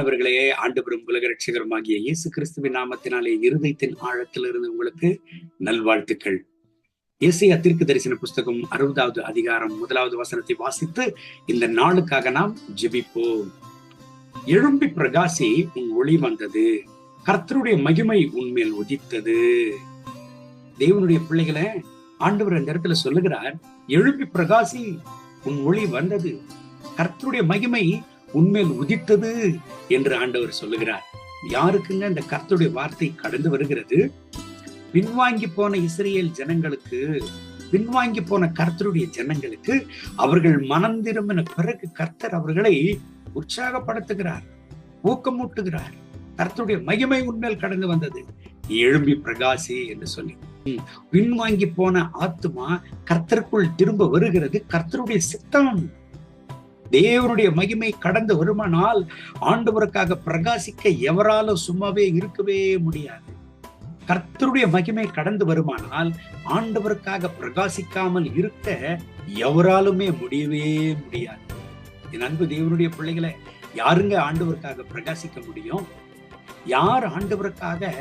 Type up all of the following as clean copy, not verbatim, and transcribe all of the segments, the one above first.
பிரியமானவர்களே, ஆண்டவரும் உலக ரட்சகருமாகிய இயேசு கிறிஸ்துவின் நாமத்தினாலே இருதயத்தின் ஆழத்திலிருந்து உங்களுக்கு நல்வாழ்த்துக்கள். ஏசாயா தீர்க்க தரிசன புஸ்தகம் 60வது அதிகாரம் 1வது வசனத்தை வாசித்து இந்த நாளுக்காக நாம் ஜெபிப்போம். எழும்பி பிரகாசி, உன் ஒளி வந்தது, கர்த்தருடைய மகிமை உன்மேல் உதித்தது. தேவனுடைய பிள்ளைகளை ஆண்டவர் அந்த இடத்துல சொல்லுகிறார், எழும்பி பிரகாசி, உன் ஒளி வந்தது, கர்த்தருடைய மகிமை உன்மேல் உதித்தது என்று ஆண்டவர் சொல்லுகிறார். யாருக்குங்க இந்த கர்த்தருடைய வார்த்தை கடந்து வருகிறது? பின்வாங்கி போன இஸ்ரேல் ஜனங்களுக்கு, பின்வாங்கி போன கர்த்தருடைய ஜனங்களுக்கு அவர்கள் மனம் திரும்பின பிறகு கர்த்தர் அவர்களை உற்சாகப்படுத்துகிறார், ஊக்கமூட்டுகிறார். கர்த்தருடைய மகிமை உன்மேல் கடந்து வந்தது, எழும்பி பிரகாசி என்று சொல்லி. பின்வாங்கி போன ஆத்துமா கர்த்தருக்குள் திரும்ப வருகிறது. கர்த்தருடைய சித்தம். தேவனுடைய மகிமை கடந்து வருமானால் ஆண்டவருக்காக பிரகாசிக்க எவராலும் சும்மாவே இருக்கவே முடியாது. கர்த்தருடைய மகிமை கடந்து வருமானால் ஆண்டவருக்காக பிரகாசிக்காமல் இருக்க எவராலுமே முடியவே முடியாது. என் அன்பு தேவனுடைய பிள்ளைகளை, யாருங்க ஆண்டவருக்காக பிரகாசிக்க முடியும்? யார் ஆண்டவருக்காக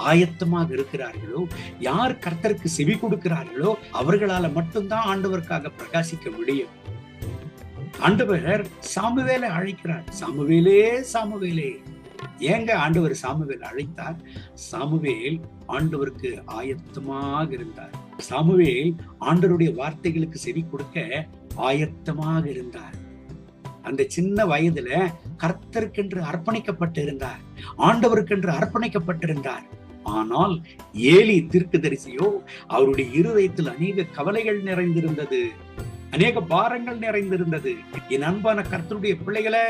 ஆயத்தமாக இருக்கிறார்களோ, யார் கர்த்தருக்கு செவி கொடுக்கிறார்களோ அவர்களால மட்டும்தான் ஆண்டவருக்காக பிரகாசிக்க முடியும். ஆண்டவர் சாமுவேலை அழைக்கிறார். சாமுவேலே, சாமுவேலே. ஏங்க ஆண்டவர் சாமுவேல் அழைத்தார்? சாமுவேல் ஆண்டவருக்கு ஆயத்தமாக இருந்தார். சாமுவேல் ஆண்டவருடைய வார்த்தைகளுக்கு செவி கொடுக்க ஆயத்தமாக இருந்தார். அந்த சின்ன வயதுல கர்த்தருக்கென்று அர்ப்பணிக்கப்பட்டு இருந்தார், ஆண்டவருக்கென்று அர்ப்பணிக்கப்பட்டிருந்தார். ஆனால் ஏலி தீர்க்கதரிசியோ அவருடைய இருதயத்தில் அநேக கவலைகள் நிறைந்திருந்தது, அநேக பாரங்கள் நிறைந்திருந்தது. என் அன்பான கர்த்தருடைய பிள்ளைகளே,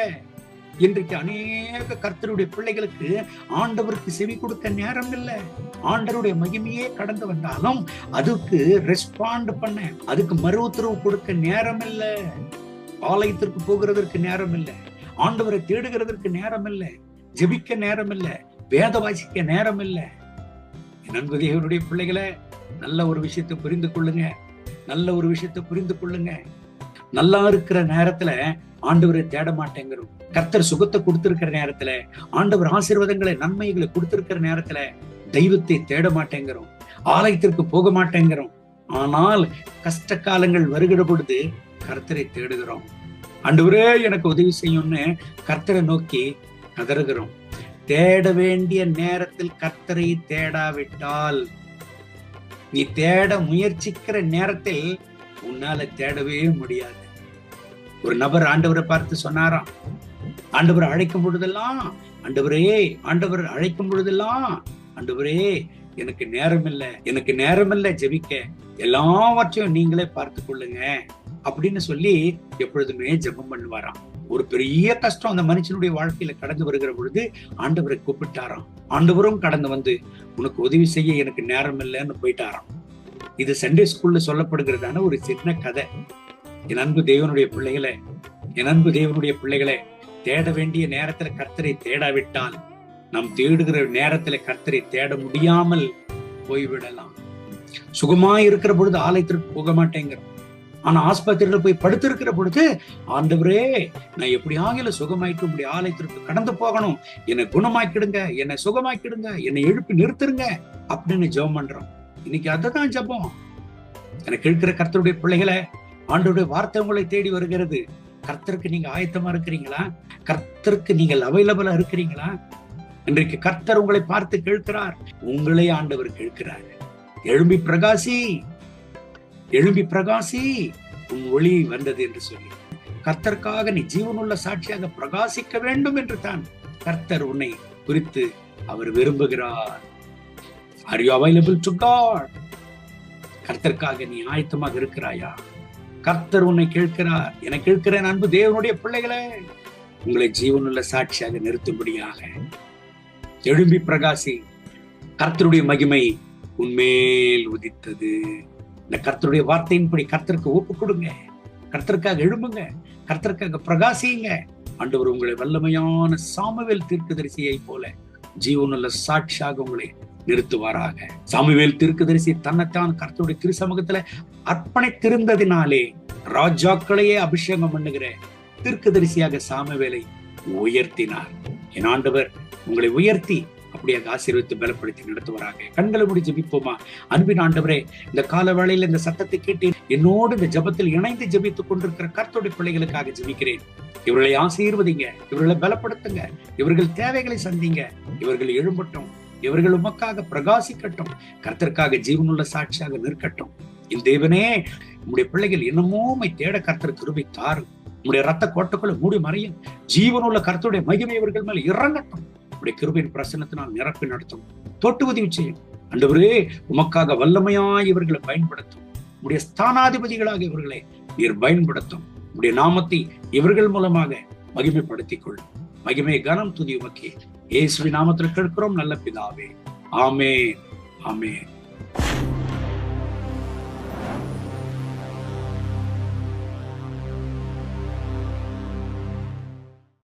இன்றைக்கு அநேக கர்த்தருடைய பிள்ளைகளுக்கு ஆண்டவருக்கு செவி கொடுக்க நேரம் இல்லை. ஆண்டவருடைய மகிமையே கடந்து வந்தாலும் அதுக்கு ரெஸ்பாண்ட் பண்ண, அதுக்கு மறு உத்தரவு கொடுக்க நேரம் இல்லை. ஆலயத்திற்கு போகிறதற்கு நேரம் இல்லை, ஆண்டவரை தேடுகிறதற்கு நேரம் இல்லை, ஜெபிக்க நேரம் இல்லை, வேத வாசிக்க நேரம் இல்லை. என் அன்பு தேவனுடைய பிள்ளைகளை, நல்ல ஒரு விஷயத்தை புரிந்து கொள்ளுங்க, நல்ல ஒரு விஷயத்தை புரிந்து கொள்ளுங்க. நல்லா இருக்கிற நேரத்துல ஆண்டவரை தேட மாட்டேங்கிறோம். கர்த்தர் சுகத்தை கொடுத்திருக்கிற நேரத்துல, ஆண்டவர் ஆசீர்வாதங்களை நன்மைகளை கொடுத்திருக்கிற நேரத்துல தெய்வத்தை தேட மாட்டேங்கிறோம், ஆலயத்திற்கு போக மாட்டேங்கிறோம். ஆனால் கஷ்ட காலங்கள் வருகிற பொழுது கர்த்தரை தேடுகிறோம். ஆண்டவரே எனக்கு உதவி செய்யும்னு கர்த்தரை நோக்கி கதறுகிறோம். தேட வேண்டிய நேரத்தில் கர்த்தரை தேடாவிட்டால், நீ தேட முயற்சிக்கிற நேரத்தில் உன்னால தேடவே முடியாது. ஒரு நபர் ஆண்டவரை பார்த்து சொன்னாராம், ஆண்டவர் அழைக்கும் பொழுதெல்லாம், ஆண்டவரே, ஆண்டவர் அழைக்கும் பொழுதெல்லாம், ஆண்டவரே எனக்கு நேரம் இல்லை, எனக்கு நேரம் இல்லை ஜெபிக்க, எல்லாவற்றையும் நீங்களே பார்த்து கொள்ளுங்க அப்படின்னு சொல்லி எப்பொழுதுமே ஜெபம் பண்ணுவாராம். ஒரு பெரிய கஷ்டம் அந்த மனுஷனுடைய வாழ்க்கையில கடந்து வருகிற பொழுது ஆண்டவரை கூப்பிட்டாராம். ஆண்டவரும் கடந்து வந்து உனக்கு உதவி செய்ய எனக்கு நேரம் இல்லைன்னு போயிட்டாராம். இது சண்டே ஸ்கூல்ல சொல்லப்படுகிறதான ஒரு சின்ன கதை. என் அன்பு தேவனுடைய பிள்ளைகளை, என் அன்பு தேவனுடைய பிள்ளைகளை, தேட வேண்டிய நேரத்துல கர்த்தரை தேடாவிட்டால் நாம் தேடுகிற நேரத்துல கர்த்தரை தேட முடியாமல் போய்விடலாம். சுகமாய் இருக்கிற பொழுது ஆலயத்திற்கு போக மாட்டேங்கிறோம். ஆனா ஆஸ்பத்திரியில போய் படுத்திருக்கிற பொழுது, ஆண்டவரே நான் எப்படியாகில சுகமாயிட்டு இப்படி ஆலயத்திற்கு கடந்து போகணும், என்னை குணமாக்கிடுங்க, என்னை சுகமாக்கிடுங்க, என்னை எழுப்பி நிறுத்துருங்க அப்படின்னு ஜெபம் பண்றோம். இன்னைக்கு அதுதான் ஜெபம். எனக்கு இருக்கிற கர்த்தருடைய பிள்ளைகளை, ஆண்டவருடைய வார்த்தை உங்களை தேடி வருகிறது. கர்த்தருக்கு நீங்க ஆயத்தமா இருக்கிறீங்களா? கர்த்தருக்கு நீங்கள் அவைலபிளா இருக்கிறீங்களா? இன்றைக்கு கர்த்தர் உங்களை பார்த்து கேட்கிறார், உங்களே ஆண்டவர் கேட்கிறார். எழும்பி பிரகாசி, எழும்பி பிரகாசி, உன் ஒளி வந்தது என்று சொல்லி. கர்த்தருக்காக நீ ஜீவனுள்ள சாட்சியாக பிரகாசிக்க வேண்டும் என்று தான் கர்த்தர் உன்னை குறித்து அவர் விரும்புகிறார். Are you available to God? கர்த்தருக்காக நீ ஆயத்தமாக இருக்கிறாயா? கர்த்தர் உன்னை கேட்கிறார். என கேட்கிறேன் அன்பு தேவனுடைய பிள்ளைகளே, உங்களை ஜீவனுள்ள சாட்சியாக நிறுத்தும்படியாக எழும்பி பிரகாசி. கர்த்தருடைய மகிமை உன்மேல் உதித்தது. இந்த கர்த்தருடைய வார்த்தையின்படி கர்த்தருக்கு ஒப்பு கொடுங்க, கர்த்தருக்காக எழும்புங்க, கர்த்தருக்காக பிரகாசியுங்க. ஆண்டவர் உங்களை வல்லமையான சாமுவேல் தீர்க்கதரிசியை போல ஜீவனுள்ள சாட்சியாக உங்களை நிறுத்துவாராக. சாமுவேல் தீர்க்கதரிசி தன்னைத்தான் கர்த்தருடைய திருசமூகத்துல அர்ப்பணித்திருந்ததினாலே ராஜாக்களையே அபிஷேகம் பண்ணுகிற தீர்க்கதரிசியாக சாமுவேலை உயர்த்தினார். என் ஆண்டவர் உங்களை உயர்த்தி அப்படியே ஆசீர்வித்து பலப்படுத்தி நடத்துவாராக. கண்களை மூடி ஜெபிப்போமா? அன்பின் ஆண்டவரே, இந்த கால வேளையில் இந்த சத்தத்தை கேட்டு என்னோடு இந்த ஜெபத்தில் இணைந்து ஜெபித்துக் கொண்டிருக்கிற கர்த்தருடைய பிள்ளைகளுக்காக ஜெபிக்கிறேன். இவர்களை ஆசீர்வதிங்க, இவர்களை பலப்படுத்துங்க, இவர்கள் தேவைகளை சந்திங்க, இவர்கள் எழும்பட்டும், இவர்கள் உமக்காக பிரகாசிக்கட்டும், கர்த்தருக்காக ஜீவனுள்ள சாட்சியாக நிற்கட்டும். இந்த தேவனே, உம்முடைய பிள்ளைகள் என்னமோ உம்மை தேட கர்த்தர் கிருபை தாரும். உம்முடைய ரத்த கோட்டைக்குள்ள மூடி மறையும். ஜீவனுள்ள கர்த்தருடைய மகிமை இவர்கள் மேல இறங்கட்டும். உடைய கிருபையின் பிரசன்னத்தினால் நிரப்பி நடத்தும், தொட்டு உதவி செய்யும். ஆண்டவரே, உமக்காக வல்லமையாய் இவர்களை பயன்படுத்தும். உடைய ஸ்தானாதிபதிகளாக இவர்களை நீர் பயன்படுத்தும். உடைய நாமத்தை இவர்கள் மூலமாக மகிமைப்படுத்திக் கொள்ளும். மகிமை கனம் துதி உமக்கே. இயேசுவின் நாமத்தில் கேட்கிறோம் நல்ல பிதாவே. ஆமென், ஆமென்.